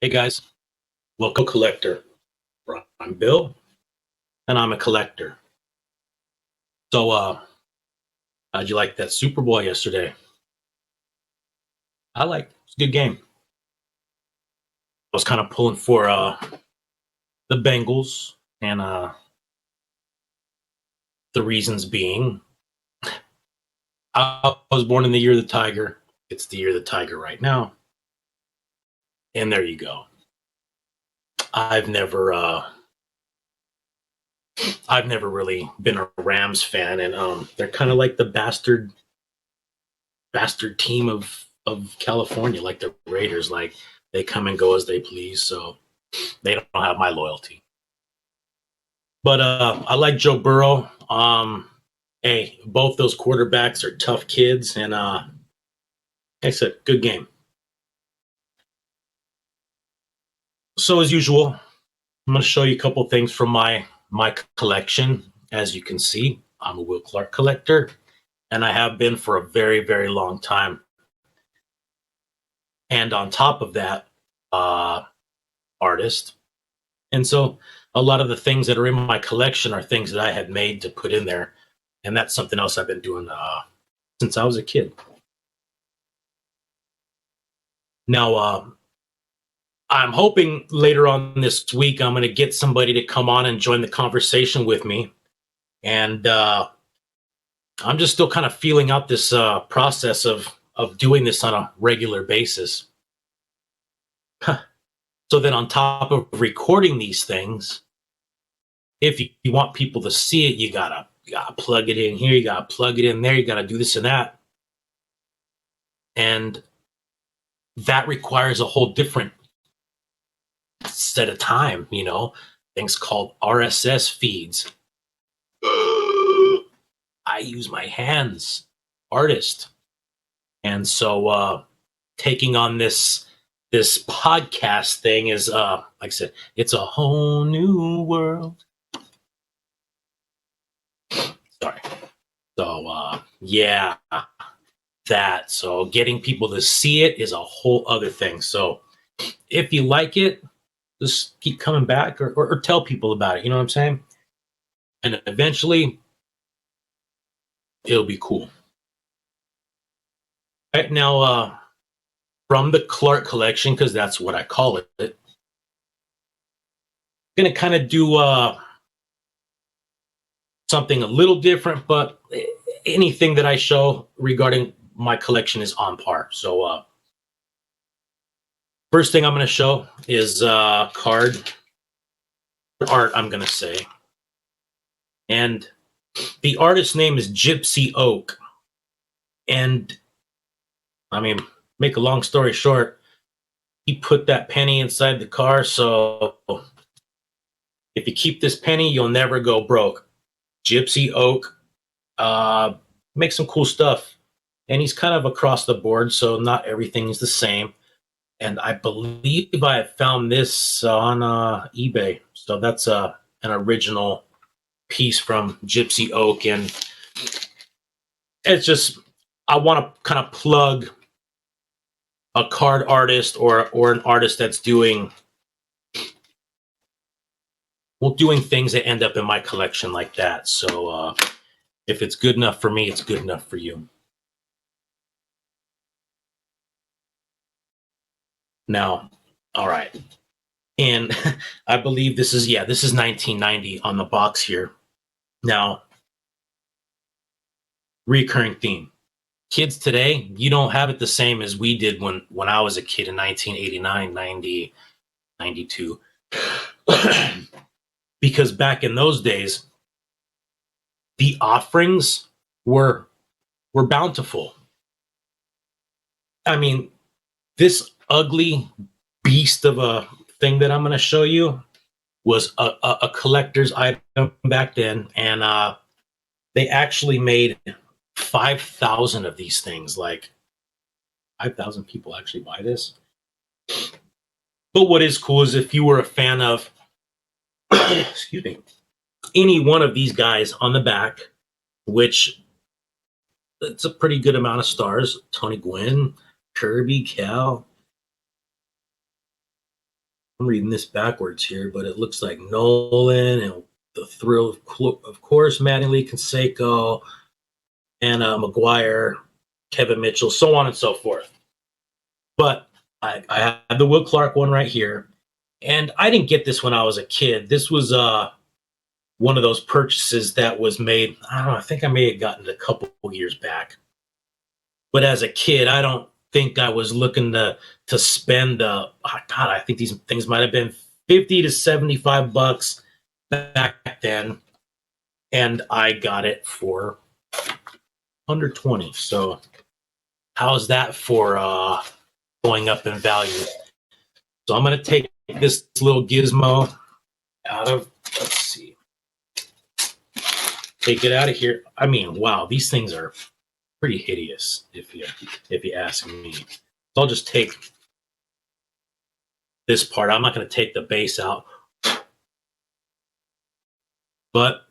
Hey guys, welcome collector. I'm Bill, and I'm a collector. So, how'd you like that Super Bowl yesterday? I liked it. It's a good game. I was kind of pulling for the Bengals, and the reasons being, I was born in the year of the Tiger. It's the year of the Tiger right now, and there you go. I've never, uh, I've never really been a Rams fan, and they're kind of like the bastard team of California, like the Raiders. Like they come and go as they please, so they don't have my loyalty. But I like Joe Burrow. Hey, both those quarterbacks are tough kids, and like I said, good game. So as usual, I'm going to show you a couple things from my collection. As you can see, I'm a Will Clark collector, and I have been for a very very long time. And on top of that, uh, artist. And so a lot of the things that are in my collection are things that I had made to put in there. And that's something else I've been doing since I was a kid. Now, I'm hoping later on this week I'm going to get somebody to come on and join the conversation with me. And I'm just still kind of feeling out this process of doing this on a regular basis. So then, on top of recording these things, if you want people to see it, you gotta plug it in here, you gotta plug it in there, you gotta do this and that, and that requires a whole different set of time. Things called RSS feeds. I use my hands, artist, and so taking on this podcast thing is like I said, it's a whole new world. Sorry. So yeah, that. So getting people to see it is a whole other thing. So if you like it, just keep coming back or tell people about it. You know what I'm saying? And eventually it'll be cool. Right now, from the Clark collection, because that's what I call it, I'm gonna kind of do something a little different, but anything that I show regarding my collection is on par. So first thing I'm going to show is card art, I'm going to say. And the artist's name is Gypsy Oak. And I mean, make a long story short, he put that penny inside the car. So if you keep this penny, you'll never go broke. Gypsy Oak makes some cool stuff. And he's kind of across the board, so not everything is the same. And I believe I have found this on eBay. So that's an original piece from Gypsy Oak, and it's just I want to kind of plug a card artist or an artist that's doing things that end up in my collection like that. So if it's good enough for me, it's good enough for you. Now, all right. And I believe this is 1990 on the box here. Now, recurring theme. Kids today, you don't have it the same as we did when I was a kid in 1989, 90, 92. Because back in those days, the offerings were bountiful. I mean, this ugly beast of a thing that I'm going to show you was a collector's item back then, and they actually made 5,000 of these things. Like 5,000 people actually buy this. But what is cool is if you were a fan of, excuse me, any one of these guys on the back, which it's a pretty good amount of stars. Tony Gwynn, Kirby, Cal. I'm reading this backwards here, but it looks like Nolan and the Thrill, of course, Mattingly, Canseco, and McGuire, Kevin Mitchell, so on and so forth. But I have the Will Clark one right here, and I didn't get this when I was a kid. This was one of those purchases that was made. I don't know. I think I may have gotten it a couple years back. But as a kid, I don't think I was looking to spend God, I think these things might have been 50 to 75 bucks back then, and I got it for under 20. So how's that for going up in value? So I'm going to take this little gizmo out of, let's see, take it out of here. I mean, wow, these things are pretty hideous if you ask me. So I'll just take this part. I'm not going to take the base out. But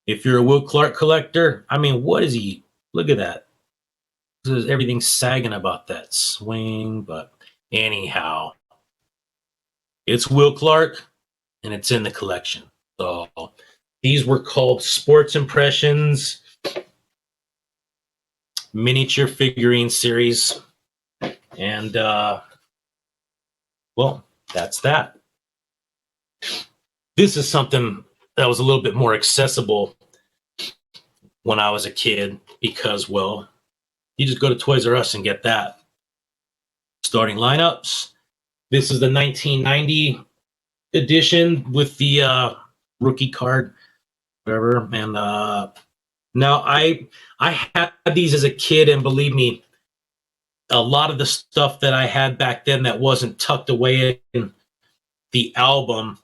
if you're a Will Clark collector, I mean, what is he? Look at that. Everything's sagging about that swing. But anyhow, it's Will Clark, and it's in the collection. So these were called Sports Impressions Miniature Figurine Series. And, well, that's that. This is something that was a little bit more accessible when I was a kid because, well, you just go to Toys R Us and get that. Starting lineups. This is the 1990 edition with the rookie card, whatever. And now I had these as a kid, and believe me, a lot of the stuff that I had back then that wasn't tucked away in the album,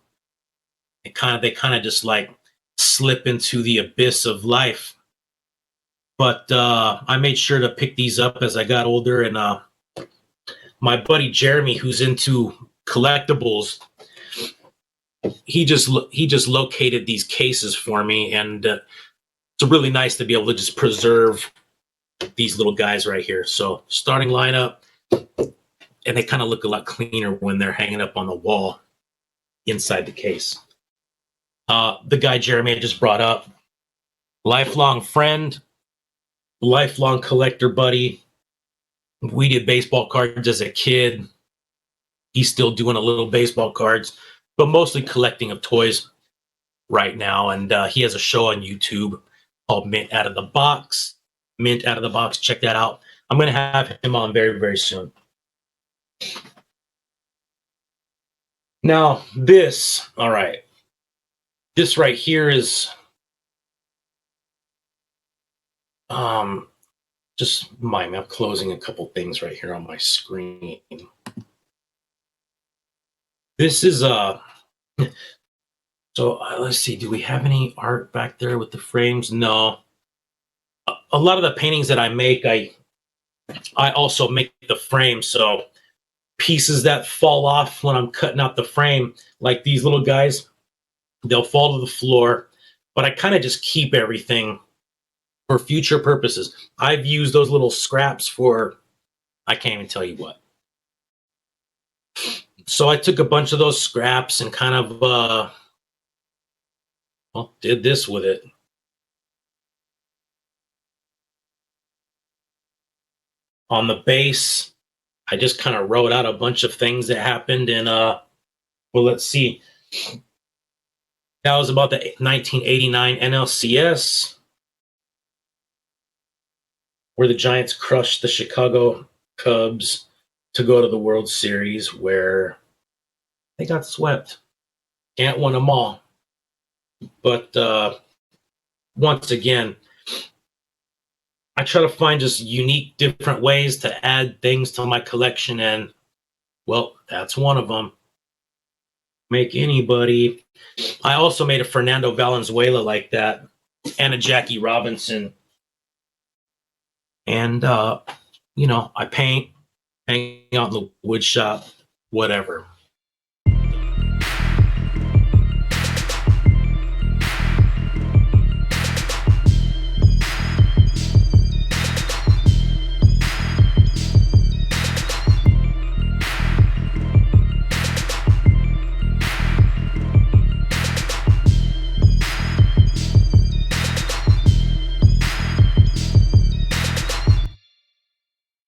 they kind of just like slip into the abyss of life. But I made sure to pick these up as I got older, and my buddy Jeremy, who's into collectibles, he just located these cases for me, and it's really nice to be able to just preserve these little guys right here. So starting lineup, and they kind of look a lot cleaner when they're hanging up on the wall inside the case. The guy Jeremy I just brought up, lifelong friend, lifelong collector buddy. We did baseball cards as a kid. He's still doing a little baseball cards, but mostly collecting of toys right now. And he has a show on YouTube called Mint Out of the Box. Mint Out of the Box. Check that out. I'm going to have him on very, very soon. Now, this, all right. This right here is just mind me, I'm closing a couple things right here on my screen. This is so let's see, do we have any art back there with the frames? No. A lot of the paintings that I make, I also make the frame. So pieces that fall off when I'm cutting out the frame, like these little guys, they'll fall to the floor, but I kind of just keep everything for future purposes. I've used those little scraps for, I can't even tell you what. So I took a bunch of those scraps and kind of, well, did this with it. On the base, I just kind of wrote out a bunch of things that happened in, well, let's see. That was about the 1989 NLCS, where the Giants crushed the Chicago Cubs to go to the World Series, where they got swept. Can't win them all. But once again, I try to find just unique, different ways to add things to my collection, and, well, that's one of them. Make anybody. I also made a Fernando Valenzuela like that, and a Jackie Robinson. And, you know, I paint, hang out in the wood shop, whatever.